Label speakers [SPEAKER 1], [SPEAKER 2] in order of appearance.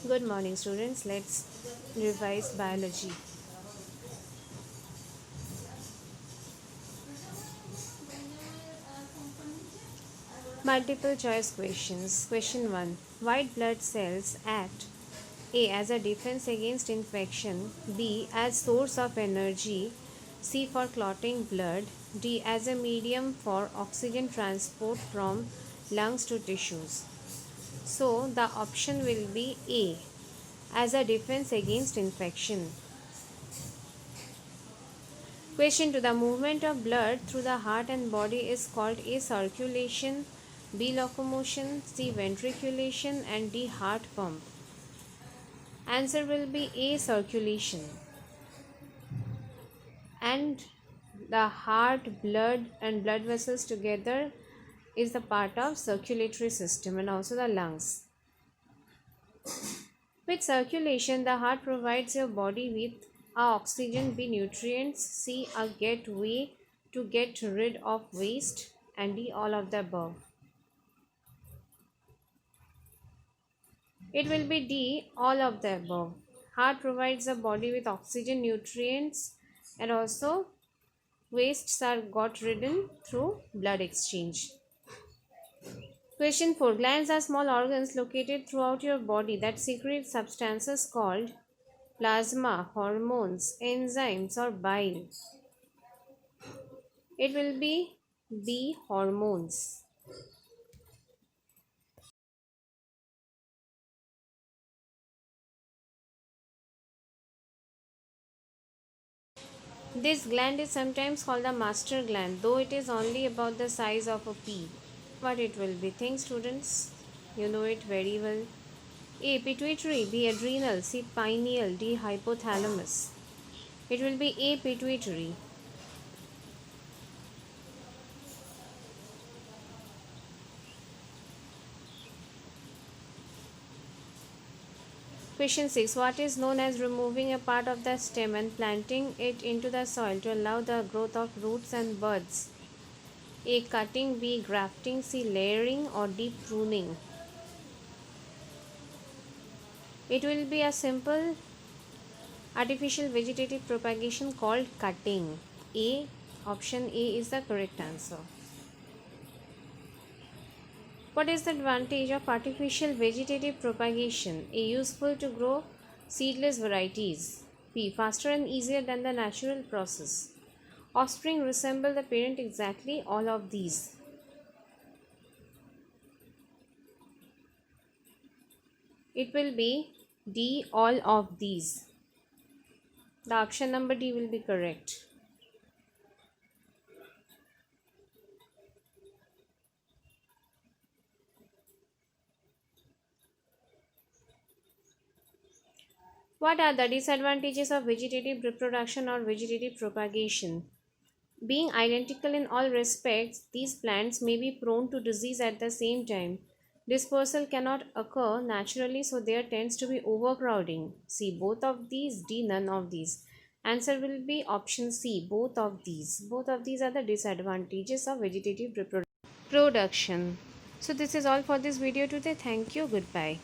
[SPEAKER 1] Good morning, students. Let's revise biology. Multiple choice questions. Question 1. White blood cells act A. As a defense against infection, B. As source of energy, C. For clotting blood, D. As a medium for oxygen transport from lungs to tissues. So, the option will be A. As a defense against infection. Question 2. The movement of blood through the heart and body is called A. Circulation, B. Locomotion, C. Ventriculation, and D. Heart pump. Answer will be A. Circulation. And the heart, blood, and blood vessels together is the part of circulatory system and also the lungs. With circulation, the heart provides your body with A. Oxygen, B. Nutrients, C. A gateway to get rid of waste, and D. All of the above. It will be D. All of the above. Heart provides the body with oxygen, nutrients, and also wastes are got ridden through blood exchange. Question 4. Glands are small organs located throughout your body that secrete substances called plasma, hormones, enzymes, or bile. It will be B. Hormones. This gland is sometimes called the master gland, though it is only about the size of a pea. What it will be? Think, students. You know it very well. A. Pituitary, B. Adrenal, C. Pineal, D. Hypothalamus. It will be A. Pituitary. Question 6. What is known as removing a part of the stem and planting it into the soil to allow the growth of roots and buds? A. Cutting, B. Grafting, C. Layering, or D. Pruning. It will be a simple artificial vegetative propagation called cutting. A. Option A is the correct answer. What is the advantage of artificial vegetative propagation? A. Useful to grow seedless varieties. B. Faster and easier than the natural process. Offspring resemble the parent exactly. All of these. It will be D. All of these. The option number D will be correct. What are the disadvantages of vegetative reproduction or vegetative propagation? Being identical in all respects, these plants may be prone to disease at the same time. Dispersal cannot occur naturally, so there tends to be overcrowding. C. Both of these. D. None of these. Answer will be option C. Both of these. Both of these are the disadvantages of vegetative reproduction. So this is all for this video today. Thank you. Goodbye.